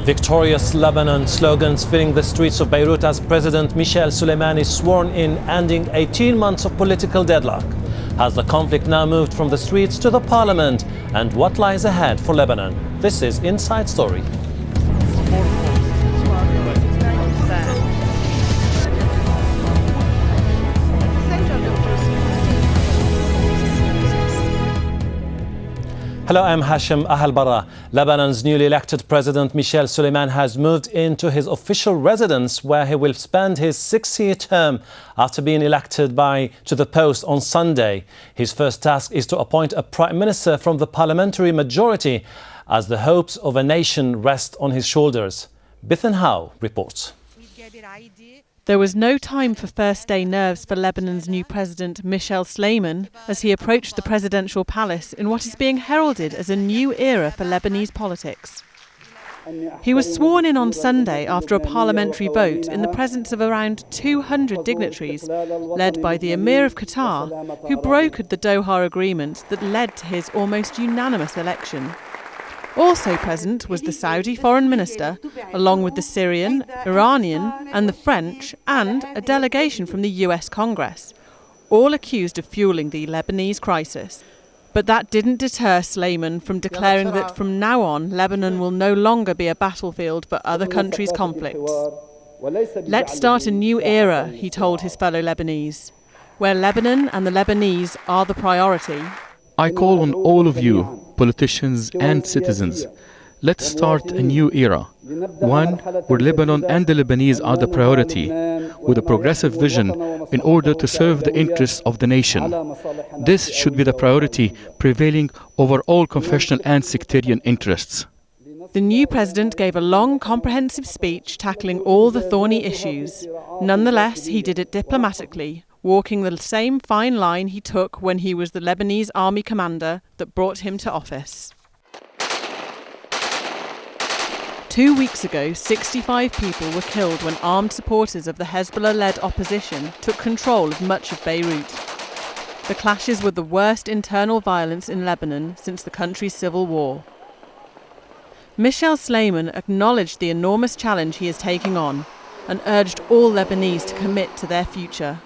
Victorious Lebanon slogans filling the streets of Beirut as President Michel Sleiman is sworn in, ending 18 months of political deadlock. Has the conflict now moved from the streets to the parliament? And what lies ahead for Lebanon? This is Inside Story. Hello, I'm Hashim Ahalbara. Lebanon's newly elected President Michel Sleiman has moved into his official residence, where he will spend his 6-year term after being elected to the post on Sunday. His first task is to appoint a prime minister from the parliamentary majority, as the hopes of a nation rest on his shoulders. Bithen Howe reports. There was no time for first-day nerves for Lebanon's new president, Michel Sleiman, as he approached the presidential palace in what is being heralded as a new era for Lebanese politics. He was sworn in on Sunday after a parliamentary vote in the presence of around 200 dignitaries, led by the Emir of Qatar, who brokered the Doha agreement that led to his almost unanimous election. Also present was the Saudi foreign minister, along with the Syrian, Iranian and the French, and a delegation from the US Congress, all accused of fueling the Lebanese crisis. But that didn't deter Sleiman from declaring that from now on, Lebanon will no longer be a battlefield for other countries' conflicts. Let's start a new era, he told his fellow Lebanese, where Lebanon and the Lebanese are the priority. I call on all of you, politicians and citizens. Let's start a new era, one where Lebanon and the Lebanese are the priority, with a progressive vision in order to serve the interests of the nation. This should be the priority prevailing over all confessional and sectarian interests. The new president gave a long, comprehensive speech tackling all the thorny issues. Nonetheless, he did it diplomatically, walking the same fine line he took when he was the Lebanese Army commander that brought him to office. 2 weeks ago, 65 people were killed when armed supporters of the Hezbollah-led opposition took control of much of Beirut. The clashes were the worst internal violence in Lebanon since the country's civil war. Michel Sleiman acknowledged the enormous challenge he is taking on and urged all Lebanese to commit to their future.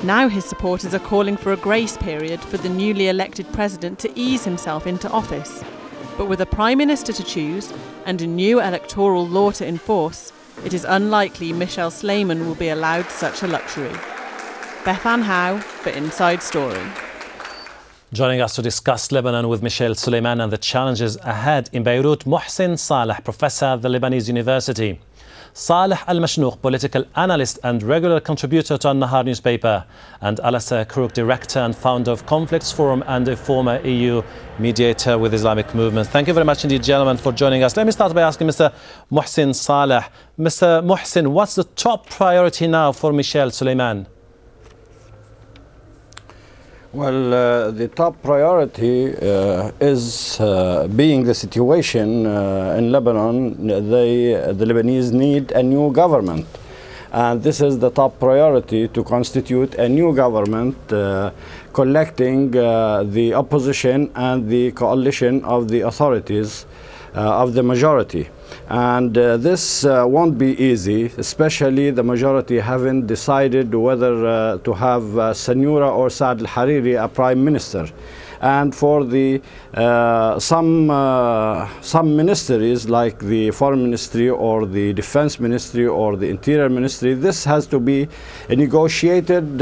Now his supporters are calling for a grace period for the newly elected president to ease himself into office. But with a prime minister to choose and a new electoral law to enforce, it is unlikely Michel Sleiman will be allowed such a luxury. Bithen Howe for Inside Story. Joining us to discuss Lebanon with Michel Sleiman and the challenges ahead in Beirut, Mohsin Saleh, professor at the Lebanese University. Saleh Al-Mashnouk, political analyst and regular contributor to Al-Nahar newspaper, and Alasser Krook, director and founder of Conflicts Forum and a former EU mediator with Islamic movements. Thank you very much indeed, gentlemen, for joining us. Let me start by asking Mr. Mohsin Saleh. Mr. Mohsin, what's the top priority now for Michel Sleiman? Well, the top priority is being the situation in Lebanon. The Lebanese need a new government. And this is the top priority, to constitute a new government collecting the opposition and the coalition of the authorities of the majority. And this won't be easy, especially the majority haven't decided whether to have Sanura or Saad al-Hariri a prime minister. And for the some ministries like the foreign ministry or the defense ministry or the interior ministry, this has to be negotiated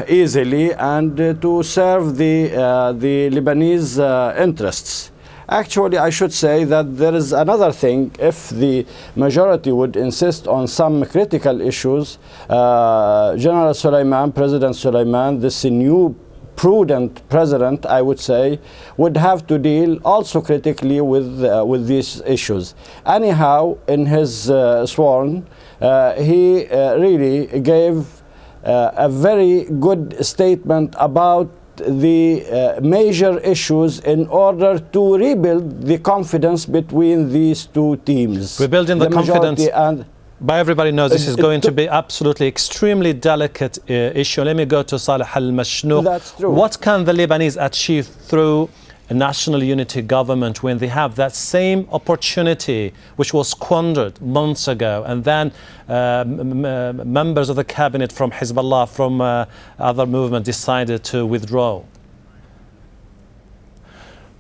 easily and to serve the Lebanese interests. Actually, I should say that there is another thing. If the majority would insist on some critical issues, General Sleiman, President Sleiman, this new prudent president, I would say, would have to deal also critically with these issues. Anyhow, in his sworn, he really gave a very good statement about the major issues in order to rebuild the confidence between these two teams. Rebuilding the confidence, by everybody knows this is going to be absolutely extremely delicate issue. Let me go to Saleh Al-Mashnouk. That's true. What can the Lebanese achieve through a national unity government when they have that same opportunity which was squandered months ago, and then members of the cabinet from Hezbollah, from other movements decided to withdraw?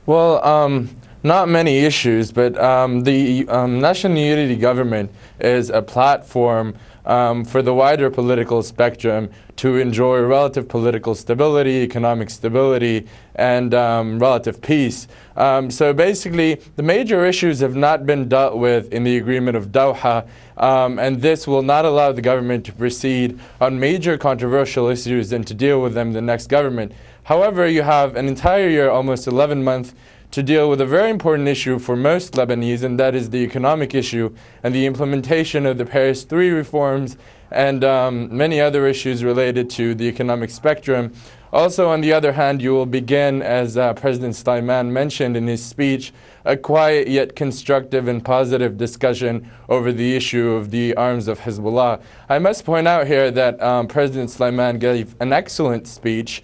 Well, not many issues, but the National Unity Government is a platform for the wider political spectrum to enjoy relative political stability, economic stability, and relative peace. So basically, the major issues have not been dealt with in the Agreement of Doha, and this will not allow the government to proceed on major controversial issues and to deal with them in the next government. However, you have an entire year, almost 11 months, to deal with a very important issue for most Lebanese, and that is the economic issue and the implementation of the Paris III reforms and many other issues related to the economic spectrum. Also, on the other hand, you will begin, as President Sleiman mentioned in his speech, a quiet yet constructive and positive discussion over the issue of the arms of Hezbollah. I must point out here that President Sleiman gave an excellent speech,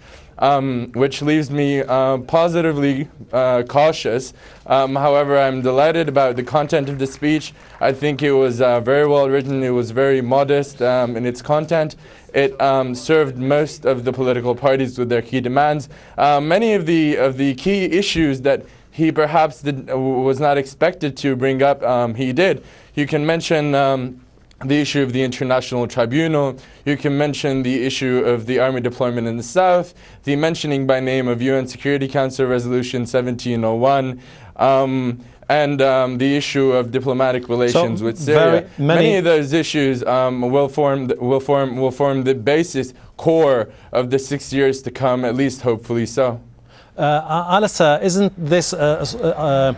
which leaves me positively cautious. However, I'm delighted about the content of the speech. I think it was very well written. It was very modest in its content. It served most of the political parties with their key demands. Many of the key issues that he perhaps was not expected to bring up, he did. You can mention the issue of the international tribunal. You can mention the issue of the army deployment in the south, the mentioning by name of UN Security Council Resolution 1701, and the issue of diplomatic relations with Syria. Many of those issues will form the basis, core of the 6 years to come, at least hopefully so. Alistair, isn't this a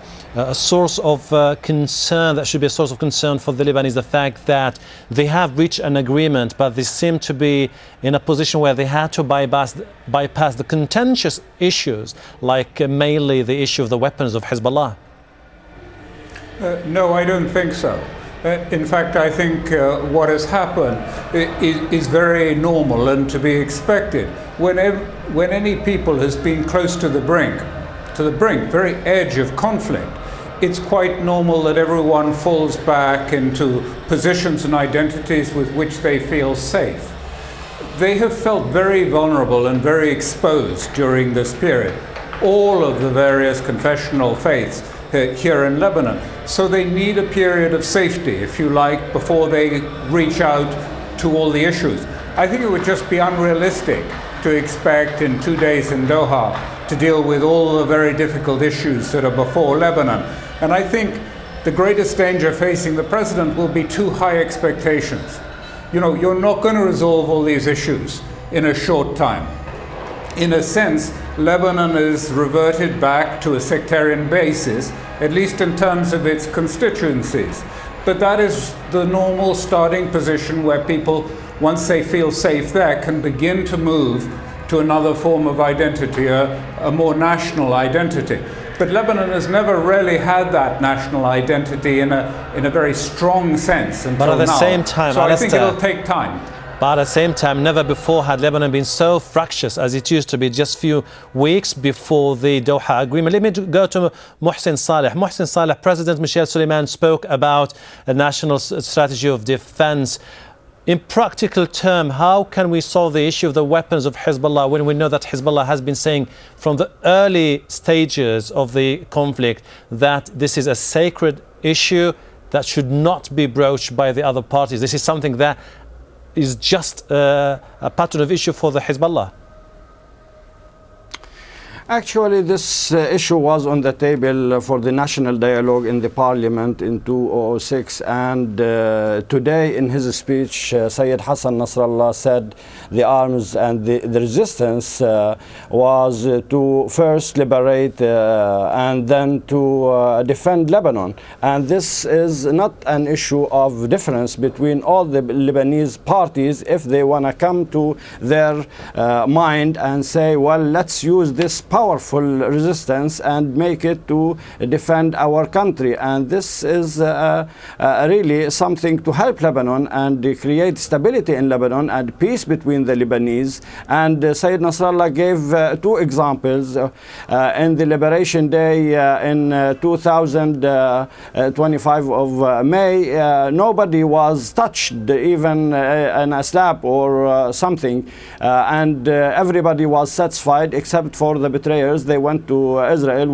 source of concern, that should be a source of concern for the Lebanese, the fact that they have reached an agreement, but they seem to be in a position where they had to bypass the contentious issues, like mainly the issue of the weapons of Hezbollah? No, I don't think so. In fact, I think what has happened is very normal and to be expected. When any people has been close to the brink, very edge of conflict, it's quite normal that everyone falls back into positions and identities with which they feel safe. They have felt very vulnerable and very exposed during this period, all of the various confessional faiths here in Lebanon. So they need a period of safety, if you like, before they reach out to all the issues. I think it would just be unrealistic to expect in 2 days in Doha to deal with all the very difficult issues that are before Lebanon. And I think the greatest danger facing the president will be too high expectations. You know, you're not going to resolve all these issues in a short time. In a sense, Lebanon is reverted back to a sectarian basis, at least in terms of its constituencies. But that is the normal starting position where people, once they feel safe there, can begin to move to another form of identity, a more national identity. But Lebanon has never really had that national identity in a very strong sense until now. But at the same time, so I think it'll take time. But at the same time, never before had Lebanon been so fractious as it used to be just a few weeks before the Doha agreement. Let me go to Mohsen Saleh. Mohsen Saleh, President Michel Sleiman spoke about a national strategy of defense. In practical terms, how can we solve the issue of the weapons of Hezbollah when we know that Hezbollah has been saying from the early stages of the conflict that this is a sacred issue that should not be broached by the other parties? This is something that is just a pattern of issue for the Hezbollah. Actually, this issue was on the table for the national dialogue in the parliament in 2006, and today in his speech, Sayyid Hassan Nasrallah said the arms and the resistance was to first liberate and then to defend Lebanon. And this is not an issue of difference between all the Lebanese parties if they want to come to their mind and say, well, let's use this power powerful resistance and make it to defend our country. And this is really something to help Lebanon and create stability in Lebanon and peace between the Lebanese. And Sayyid Nasrallah gave two examples. In the Liberation Day in 2025 of May, nobody was touched, even in a slap or something, and everybody was satisfied except for the betrayers. They went to Israel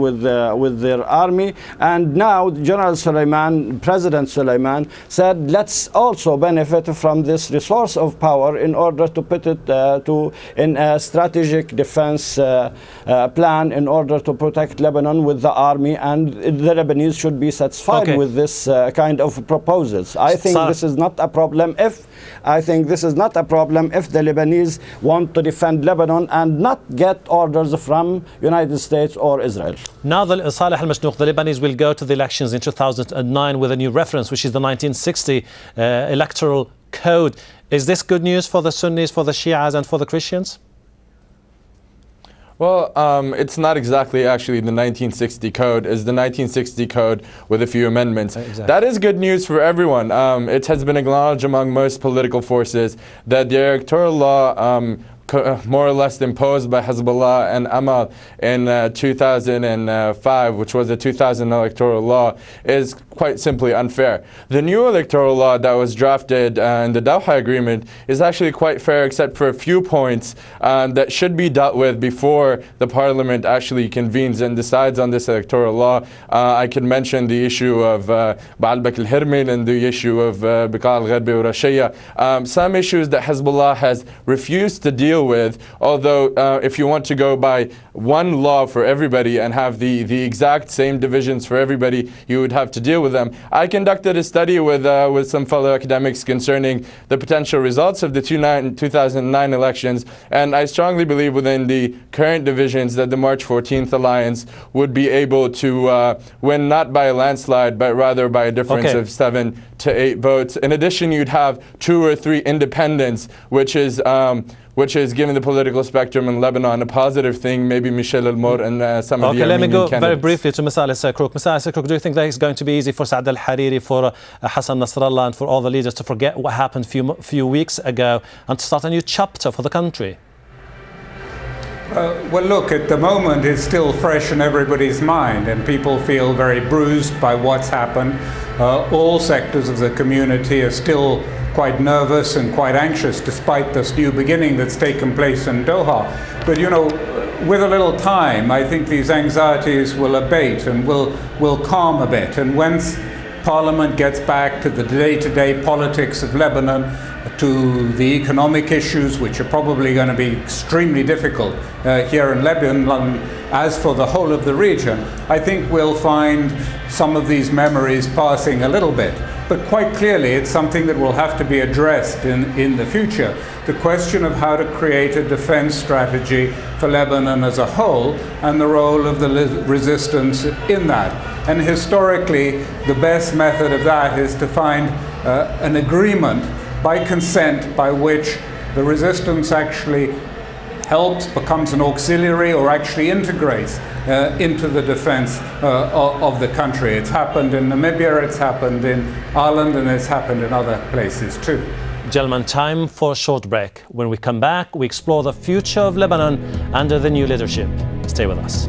with their army, and now General Sleiman, President Sleiman, said let's also benefit from this resource of power in order to put it in a strategic defense plan in order to protect Lebanon with the army, and the Lebanese should be satisfied with this kind of proposals. I think this is not a problem if the Lebanese want to defend Lebanon and not get orders from United States or Israel. Now, Saleh al-Mashnouk, the Lebanese will go to the elections in 2009 with a new reference, which is the 1960 electoral code. Is this good news for the Sunnis, for the Shias, and for the Christians? Well, it's not exactly actually the 1960 code. It's the 1960 code with a few amendments. Exactly. That is good news for everyone. It has been acknowledged among most political forces that the electoral law more or less imposed by Hezbollah and Amal in 2005, which was the 2000 electoral law, is quite simply unfair. The new electoral law that was drafted in the Doha Agreement is actually quite fair, except for a few points that should be dealt with before the Parliament actually convenes and decides on this electoral law. I can mention the issue of Baalbek al-Hirmil and the issue of Beqa al-Gharbi wa Rashaya. Some issues that Hezbollah has refused to deal with, although if you want to go by one law for everybody and have the exact same divisions for everybody, you would have to deal with them. I conducted a study with some fellow academics concerning the potential results of the 2009 elections, and I strongly believe within the current divisions that the March 14th alliance would be able to win not by a landslide, but rather by a difference of 7 to 8 votes. In addition, you'd have 2 or 3 independents, which is given the political spectrum in Lebanon a positive thing. Maybe Michel al-Mor and some of the Armenian let me go candidates. very briefly to Mr. Al-Sakrouk. Mr. Al-Sakrouk, do you think that it's going to be easy for Saad al-Hariri, for Hassan Nasrallah, and for all the leaders to forget what happened few weeks ago and to start a new chapter for the country? Well, look, at the moment it's still fresh in everybody's mind, and people feel very bruised by what's happened. All sectors of the community are still quite nervous and quite anxious despite this new beginning that's taken place in Doha. But you know, with a little time, I think these anxieties will abate and will calm a bit. And once Parliament gets back to the day-to-day politics of Lebanon, to the economic issues, which are probably going to be extremely difficult here in Lebanon, as for the whole of the region, I think we'll find some of these memories passing a little bit. But quite clearly, it's something that will have to be addressed in the future. The question of how to create a defense strategy for Lebanon as a whole, and the role of the resistance in that. And historically, the best method of that is to find an agreement by consent by which the resistance actually helps, becomes an auxiliary, or actually integrates into the defense of the country. It's happened in Namibia, it's happened in Ireland, and it's happened in other places too. Gentlemen, time for a short break. When we come back, we explore the future of Lebanon under the new leadership. Stay with us.